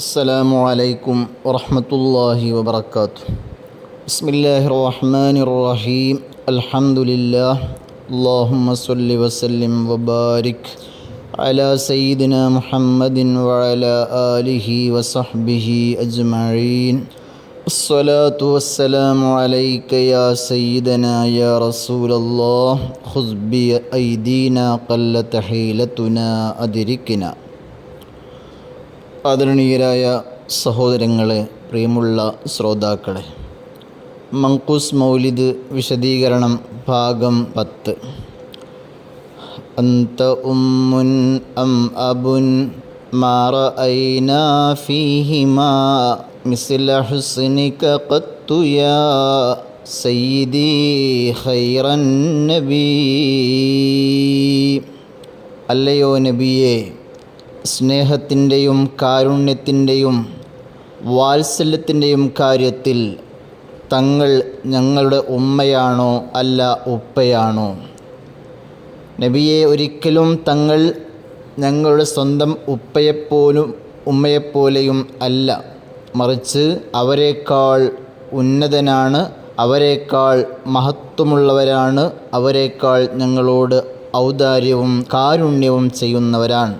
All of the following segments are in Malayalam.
അസ്സലാമു അലൈക്കും വറഹ്മത്തുള്ളാഹി വബറകാതുഹു. ബിസ്മില്ലാഹിർ റഹ്മാനിർ റഹീം. അൽഹംദുലില്ലാഹ്. അല്ലാഹുമ്മ സ്വല്ലി വസല്ലിം വബാരിക് അലാ സയ്യിദിനാ മുഹമ്മദിൻ വഅലാ ആലിഹി വസഹ്ബിഹി അജ്മഈൻ. അസ്സലാത്തു വസ്സലാമു അലൈക യാ സയ്യിദനാ യാ റസൂലല്ലാഹ്. ഖുദ് ബി ഐദീനാ ഖല്ലത ഹീലതുനാ അദ്രിക്നാ. ആദരണീയരായ സഹോദരങ്ങളെ, പ്രിയമുള്ള ശ്രോതാക്കളെ, മങ്കൂസ് മൗലിദ് വിശദീകരണം ഭാഗം 10. അന്ത ഉമ്മുൻ അം അബുൻ മാ റഅയ്നാ ഫീഹിമാ മിസ്ല ഹുസ്നിക ഖത്തു യാ സയ്യിദി ഖൈറൻ നബി. അല്ലയോ നബിയെ, സ്നേഹത്തിൻ്റെയും കാരുണ്യത്തിൻ്റെയും വാത്സല്യത്തിൻ്റെയും കാര്യത്തിൽ തങ്ങൾ ഞങ്ങളുടെ ഉമ്മയാണോ അല്ല ഉപ്പയാണോ? നബിയെ, ഒരിക്കലും തങ്ങൾ ഞങ്ങളുടെ സ്വന്തം ഉമ്മയെപ്പോലെയും അല്ല, മറിച്ച് അവരെക്കാൾ ഉന്നതനാണ്, അവരെക്കാൾ മഹത്വമുള്ളവരാണ്, അവരെക്കാൾ ഞങ്ങളോട് ഔദാര്യവും കാരുണ്യവും ചെയ്യുന്നവരാണ്.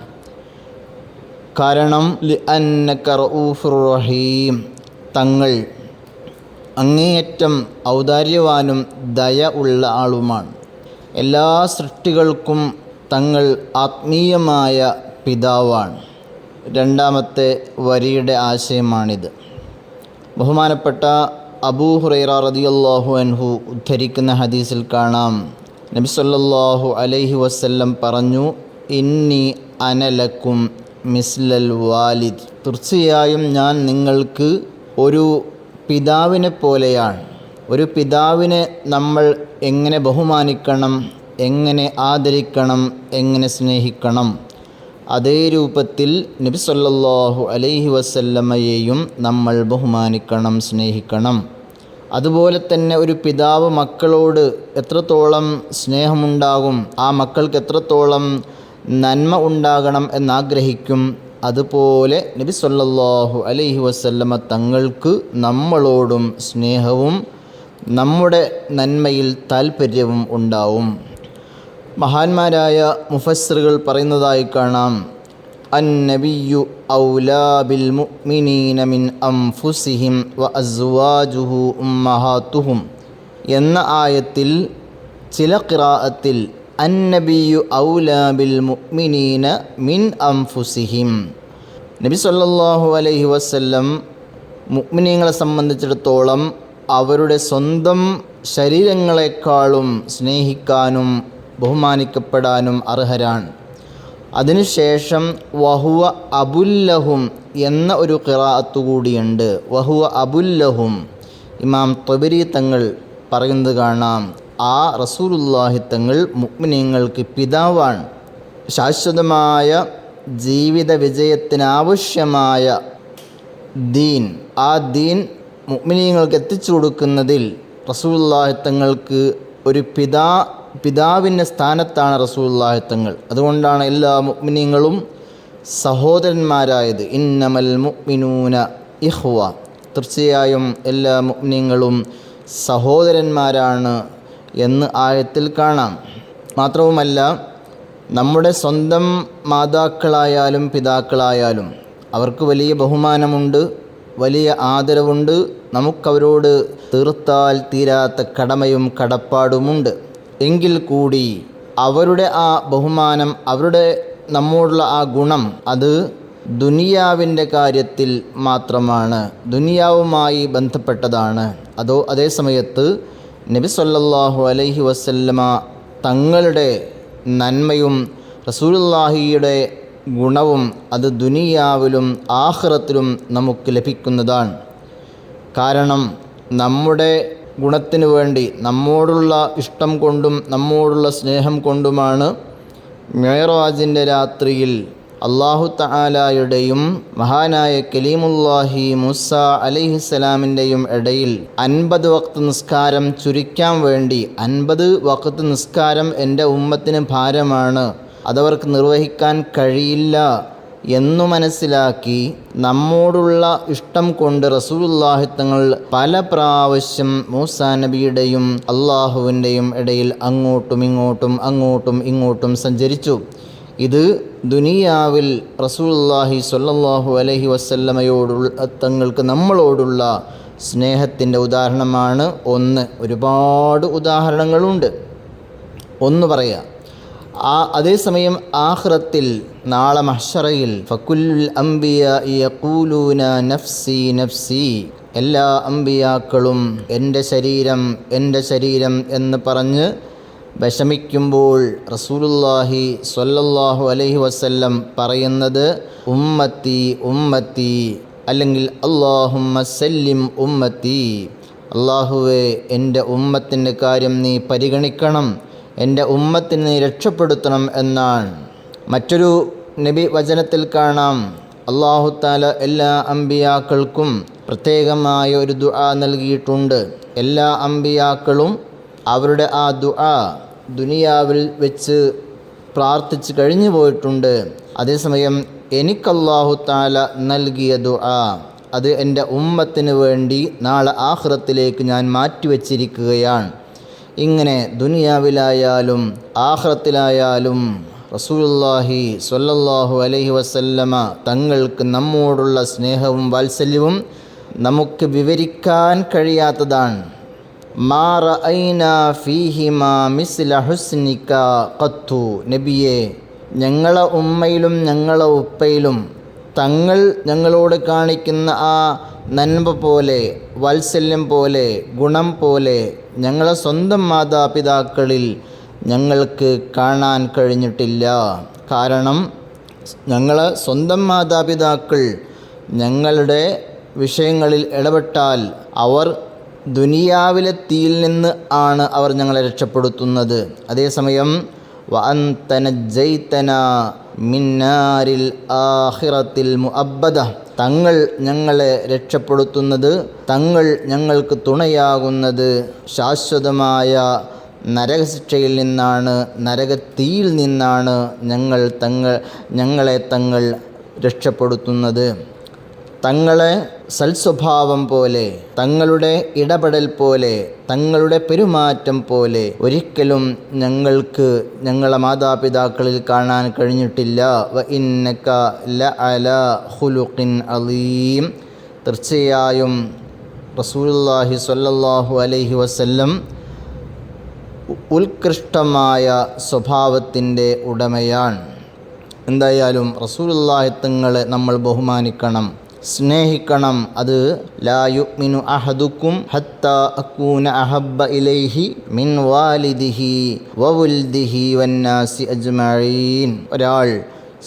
കാരണം ലിഅന്നക റഊഫുർ റഹീം, തങ്ങൾ അങ്ങേയറ്റം ഔദാര്യവാനും ദയ ഉള്ള ആളുമാണ്. എല്ലാ സൃഷ്ടികൾക്കും തങ്ങൾ ആത്മീയമായ പിതാവാണ്. രണ്ടാമത്തെ വരിയുടെ ആശയമാണിത്. ബഹുമാനപ്പെട്ട അബൂ ഹുറൈറ റളിയല്ലാഹു അൻഹു ഉദ്ധരിക്കുന്ന ഹദീസിൽ കാണാം, നബി സല്ലല്ലാഹു അലൈഹി വസല്ലം പറഞ്ഞു, ഇന്നി അനലക്കും മിസ്ലൽ വാലിദ്. തീർച്ചയായും ഞാൻ നിങ്ങൾക്ക് ഒരു പിതാവിനെ പോലെയാണ്. ഒരു പിതാവിനെ നമ്മൾ എങ്ങനെ ബഹുമാനിക്കണം, എങ്ങനെ ആദരിക്കണം, എങ്ങനെ സ്നേഹിക്കണം, അതേ രൂപത്തിൽ നബി സല്ലല്ലാഹു അലൈഹി വസല്ലമയെയും നമ്മൾ ബഹുമാനിക്കണം, സ്നേഹിക്കണം. അതുപോലെ തന്നെ ഒരു പിതാവ് മക്കളോട് എത്രത്തോളം സ്നേഹമുണ്ടാകും, ആ മക്കൾക്ക് എത്രത്തോളം നന്മ ഉണ്ടാകണം എന്നാഗ്രഹിക്കും, അതുപോലെ നബി സല്ലല്ലാഹു അലൈഹി വസല്ലമ തങ്ങൾക്ക് നമ്മളോടും സ്നേഹവും നമ്മുടെ നന്മയിൽ താൽപ്പര്യവും ഉണ്ടാവും. മഹാന്മാരായ മുഫസ്സിറുകൾ പറയുന്നതായി കാണാം, അന്നബിയ്യു ഔലാ ബിൽ മുഅ്മിനീന മിൻ അൻഫുസിഹിം വ അസ്വാജുഹു ഉമ്മഹാത്തുഹും എന്ന ആയത്തിൽ ചില ഖിറാഅത്തിൽ അന്നബിയ്യു ഔലാ ബിൽ മുഅ്മിനീന മിൻ അൻഫുസിഹിം, നബി സല്ലല്ലാഹു അലൈഹി വസല്ലം മുഅ്മിനീങ്ങളെ സംബന്ധിച്ചിടത്തോളം അവരുടെ സ്വന്തം ശരീരങ്ങളെക്കാളും സ്നേഹിക്കാനും ബഹുമാനിക്കപ്പെടാനും അർഹരാണ്. അതിനുശേഷം വഹുവ അബുല്ലഹും എന്ന ഒരു ഖിറാഅത്ത് കൂടിയുണ്ട്. വഹുവ അബുല്ലഹും ഇമാം ത്വബരി തങ്ങൾ പറയുന്നത് കാണാം, ആ റസൂലുള്ളാഹി തങ്ങൾ മുഅ്മിനീങ്ങൾക്ക് പിതാവാണ്. ശാശ്വതമായ ജീവിത വിജയത്തിനാവശ്യമായ ദീൻ, ആ ദീൻ മുഅ്മിനീങ്ങൾക്ക് എത്തിച്ചു കൊടുക്കുന്നതിൽ റസൂലുള്ളാഹി തങ്ങൾക്ക് ഒരു പിതാവിൻ്റെ സ്ഥാനത്താണ് റസൂലുള്ളാഹി തങ്ങൾ. അതുകൊണ്ടാണ് എല്ലാ മുഅ്മിനീങ്ങളും സഹോദരന്മാരായത്. ഇന്നമൽ മുഅ്മിനൂന ഇഖ്വ, തീർച്ചയായും എല്ലാ മുഅ്മിനീങ്ങളും സഹോദരന്മാരാണ് എന്ന് ആയത്തിൽ കാണാം. മാത്രവുമല്ല, നമ്മുടെ സ്വന്തം മാതാക്കളായാലും പിതാക്കളായാലും അവർക്ക് വലിയ ബഹുമാനമുണ്ട്, വലിയ ആദരവുണ്ട്. നമുക്കവരോട് തീർത്താൽ തീരാത്ത കടമയും കടപ്പാടുമുണ്ട്. എങ്കിൽ കൂടി അവരുടെ ആ ബഹുമാനം, അവരുടെ നമ്മോടുള്ള ആ ഗുണം, അത് ദുനിയാവിൻ്റെ കാര്യത്തിൽ മാത്രമാണ്, ദുനിയാവുമായി ബന്ധപ്പെട്ടതാണ്. അതേ സമയത്ത് നബി സല്ലല്ലാഹു അലൈഹി വസല്ലമ തങ്ങളുടെ നന്മയും റസൂലുള്ളാഹിയുടെ ഗുണവും അത് ദുനിയാവിലും ആഖിറത്തിലും നമുക്ക് ലഭിക്കുന്നതാണ്. കാരണം നമ്മുടെ ഗുണത്തിന് വേണ്ടി, നമ്മോടുള്ള ഇഷ്ടം കൊണ്ടും നമ്മോടുള്ള സ്നേഹം കൊണ്ടുമാണ് മിഅ്റാജിൻ്റെ രാത്രിയിൽ അല്ലാഹു തആലയുടെയും മഹാനായ കലീമുല്ലാഹി മൂസ അലൈഹിസ്സലാമിൻ്റെയും ഇടയിൽ 50 വഖ്ത് നിസ്കാരം ചുരുക്കാൻ വേണ്ടി, 50 വഖ്ത് നിസ്കാരം എൻ്റെ ഉമ്മത്തിന് ഭാരമാണ്, അതവർക്ക് നിർവഹിക്കാൻ കഴിയില്ല എന്നു മനസ്സിലാക്കി നമ്മോടുള്ള ഇഷ്ടം കൊണ്ട് റസൂലുള്ളാഹി തങ്ങൾ പല പ്രാവശ്യം മൂസാ നബിയുടെയും അള്ളാഹുവിൻ്റെയും ഇടയിൽ അങ്ങോട്ടും ഇങ്ങോട്ടും സഞ്ചരിച്ചു. ഇത് ദുനിയാവിൽ റസൂലുള്ളാഹി സ്വല്ലല്ലാഹു അലൈഹി വസല്ലമയോടുള്ള തങ്ങൾക്ക് നമ്മളോടുള്ള സ്നേഹത്തിൻ്റെ ഉദാഹരണമാണ്. ഒരുപാട് ഉദാഹരണങ്ങളുണ്ട്, ഒന്ന് പറയാം. അതേസമയം ആഖിറത്തിൽ നാളെ മഹ്ശറയിൽ ഫകുല്ലുൽ അംബിയാഇ യഖൂലൂന നഫ്സി നഫ്സി, എല്ലാ അംബിയാക്കളും എൻ്റെ ശരീരം എന്ന് പറഞ്ഞ് വിഷമിക്കുമ്പോൾ റസൂലുള്ളാഹി സ്വല്ലല്ലാഹു അലൈഹി വസല്ലം പറയുന്നത് ഉമ്മത്തി ഉമ്മത്തി, അല്ലെങ്കിൽ അല്ലാഹുമ്മ സല്ലിം ഉമ്മത്തി, അല്ലാഹുവേ എൻ്റെ ഉമ്മത്തിൻ്റെ കാര്യം നീ പരിഗണിക്കണം, എൻ്റെ ഉമ്മത്തിനെ നീ രക്ഷപ്പെടുത്തണം എന്നാണ്. മറ്റൊരു നബി വചനത്തിൽ കാണാം, അല്ലാഹു തആല എല്ലാ അമ്പിയാക്കൾക്കും പ്രത്യേകമായ ഒരു ദുആ നൽകിയിട്ടുണ്ട്. എല്ലാ അമ്പിയാക്കളും അവരുടെ ആ ദുആ ദുനിയാവിൽ വെച്ച് പ്രാർത്ഥിച്ച് കഴിഞ്ഞു പോയിട്ടുണ്ട്. അതേസമയം എനിക്ക് അല്ലാഹു തആല നൽകിയ ദുആ അത് എൻ്റെ ഉമ്മത്തിന് വേണ്ടി നാളെ ആഖിറത്തിലേക്ക് ഞാൻ മാറ്റിവെച്ചിരിക്കുകയാണ്. ഇങ്ങനെ ദുനിയാവിലായാലും ആഖിറത്തിലായാലും റസൂലുള്ളാഹി സ്വല്ലല്ലാഹു അലൈഹി വസല്ലമ തങ്ങൾക്ക് നമ്മോടുള്ള സ്നേഹവും വാത്സല്യവും നമുക്ക് വിവരിക്കാൻ കഴിയാത്തതാണ്. മാ റഅയ്നാ ഫീഹിമാ മിസ്ല ഹുസ്നിക ഖത്തു, നബിയെ, ഞങ്ങളെ ഉമ്മയിലും ഞങ്ങളെ ഉപ്പയിലും തങ്ങൾ ഞങ്ങളോട് കാണിക്കുന്ന ആ നന്മ പോലെ, വാത്സല്യം പോലെ, ഗുണം പോലെ ഞങ്ങളെ സ്വന്തം മാതാപിതാക്കളിൽ ഞങ്ങൾക്ക് കാണാൻ കഴിഞ്ഞിട്ടില്ല. കാരണം ഞങ്ങളെ സ്വന്തം മാതാപിതാക്കൾ ഞങ്ങളുടെ വിഷയങ്ങളിൽ ഇടപെട്ടാൽ അവർ ദുനിയാവിലെ തീയിൽ നിന്ന് ആണ് അവർ ഞങ്ങളെ രക്ഷപ്പെടുത്തുന്നത്. അതേസമയം വഅൻത നജ്ജൈതനാ മിൻ നാരിൽ ആഖിറത്തിൽ മുഅബ്ബദ, തങ്ങൾ ഞങ്ങളെ രക്ഷപ്പെടുത്തുന്നത്, തങ്ങൾ ഞങ്ങൾക്ക് തുണയാകുന്നത് ശാശ്വതമായ നരകശിക്ഷയിൽ നിന്നാണ്, നരകത്തീയിൽ നിന്നാണ് ഞങ്ങളെ തങ്ങൾ രക്ഷപ്പെടുത്തുന്നത്. തങ്ങളെ സൽസ്വഭാവം പോലെ, തങ്ങളുടെ ഇടപെടൽ പോലെ, തങ്ങളുടെ പെരുമാറ്റം പോലെ ഒരിക്കലും ഞങ്ങൾക്ക് ഞങ്ങളെ മാതാപിതാക്കളിൽ കാണാൻ കഴിഞ്ഞിട്ടില്ല. വ ഇന്നക ലഅലാ ഖുലുഖിൻ അളീം, തീർച്ചയായും റസൂലുള്ളാഹി സ്വല്ലല്ലാഹു അലൈഹി വസല്ലം ഉത്കൃഷ്ടമായ സ്വഭാവത്തിൻ്റെ ഉടമയാണ്. എന്തായാലും റസൂലുള്ളാഹി തങ്ങളെ നമ്മൾ ബഹുമാനിക്കണം, സ്നേഹിക്കണം. അത് ലാ യുഅ്മിനു അഹദുക്കും ഹത്താ അകൂന അഹബ്ബ ഇലൈഹി മിൻ വാലിദിഹി വവുൽദിഹി വന്നാസി അജ്മഈൻ. ഒരാൾ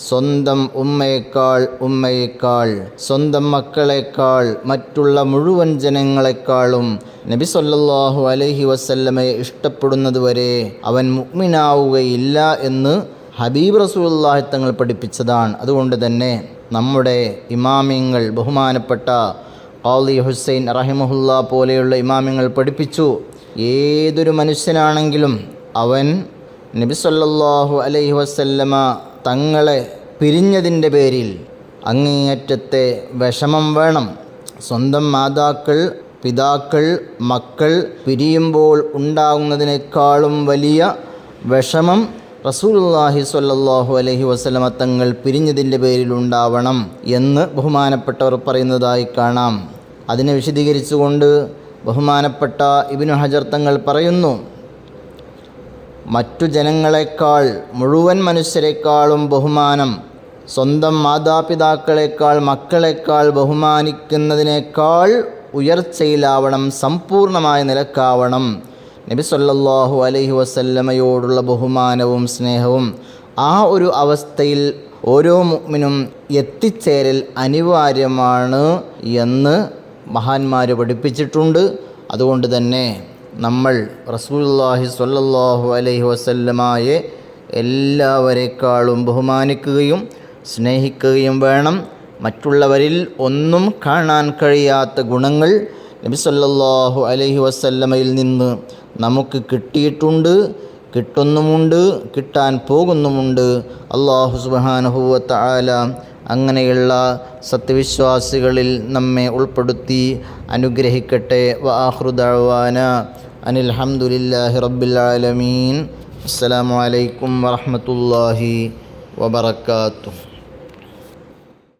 സ്വന്തം ഉമ്മയേക്കാൾ സ്വന്തം മക്കളെക്കാൾ മറ്റുള്ള മുഴുവൻ ജനങ്ങളെക്കാളും നബി സല്ലല്ലാഹു അലൈഹി വസല്ലമയെ ഇഷ്ടപ്പെടുന്നതുവരെ അവൻ മുഅ്മിനാവുകയില്ല എന്ന് ഹബീബ് റസൂലുള്ളാഹി തങ്ങൾ പഠിപ്പിച്ചതാണ്. അതുകൊണ്ട് തന്നെ നമ്മുടെ ഇമാമിങ്ങൾ, ബഹുമാനപ്പെട്ട ഖാളി ഹുസൈൻ റഹിമഹുല്ലാ പോലെയുള്ള ഇമാമിങ്ങൾ പഠിപ്പിച്ചു, ഏതൊരു മനുഷ്യനാണെങ്കിലും അവൻ നബി സല്ലല്ലാഹു അലൈഹി വസല്ലമ തങ്ങളെ പിരിഞ്ഞതിൻ്റെ പേരിൽ അങ്ങേയറ്റത്തെ വിഷമം വേണം. സ്വന്തം മാതാക്കൾ, പിതാക്കൾ, മക്കൾ പിരിയുമ്പോൾ ഉണ്ടാകുന്നതിനേക്കാളും വലിയ വിഷമം റസൂലുള്ളാഹി സ്വല്ലല്ലാഹു അലൈഹി വസല്ലമ തങ്ങൾ പിരിഞ്ഞതിൻ്റെ പേരിലുണ്ടാവണം എന്ന് ബഹുമാനപ്പെട്ടവർ പറയുന്നതായി കാണാം. അതിനെ വിശദീകരിച്ചുകൊണ്ട് ബഹുമാനപ്പെട്ട ഇബ്നു ഹജർ തങ്ങൾ പറയുന്നു, മറ്റു ജനങ്ങളെക്കാൾ, മുഴുവൻ മനുഷ്യരെക്കാളും ബഹുമാനം സ്വന്തം മാതാപിതാക്കളെക്കാൾ, മക്കളെക്കാൾ ബഹുമാനിക്കുന്നതിനേക്കാൾ ഉയർച്ചയിലാവണം, സമ്പൂർണമായ നിലക്കാവണം നബി സല്ലല്ലാഹു അലൈഹി വസല്ലമയോടുള്ള ബഹുമാനവും സ്നേഹവും. ആ ഒരു അവസ്ഥയിൽ ഓരോ മുഅ്മിനും എത്തിച്ചേരൽ അനിവാര്യമാണ് എന്ന് മഹാന്മാർ പഠിപ്പിച്ചിട്ടുണ്ട്. അതുകൊണ്ട് തന്നെ നമ്മൾ റസൂലുള്ളാഹി സ്വല്ലല്ലാഹു അലൈഹി വസല്ലമയെ എല്ലാവരെക്കാളും ബഹുമാനിക്കുകയും സ്നേഹിക്കുകയും വേണം. മറ്റുള്ളവരിൽ ഒന്നും കാണാൻ കഴിയാത്ത ഗുണങ്ങൾ നബി സല്ലല്ലാഹു അലൈഹി വസല്ലമയിൽ നിന്ന് നമുക്ക് കിട്ടിയിട്ടുണ്ട്, കിട്ടുന്നുമുണ്ട്, കിട്ടാൻ പോകുന്നുമുണ്ട്. അല്ലാഹു സുബ്ഹാനഹു വ തആല അങ്ങനെയുള്ള സത്യവിശ്വാസികളിൽ നമ്മെ ഉൾപ്പെടുത്തി അനുഗ്രഹിക്കട്ടെ. വആഖിറു ദഅ്വാന അനിൽ ഹംദുലില്ലാഹി റബ്ബിൽ ആലമീൻ. അസ്സലാമു അലൈക്കും വറഹ്മത്തുള്ളാഹി വബറകാതുഹു.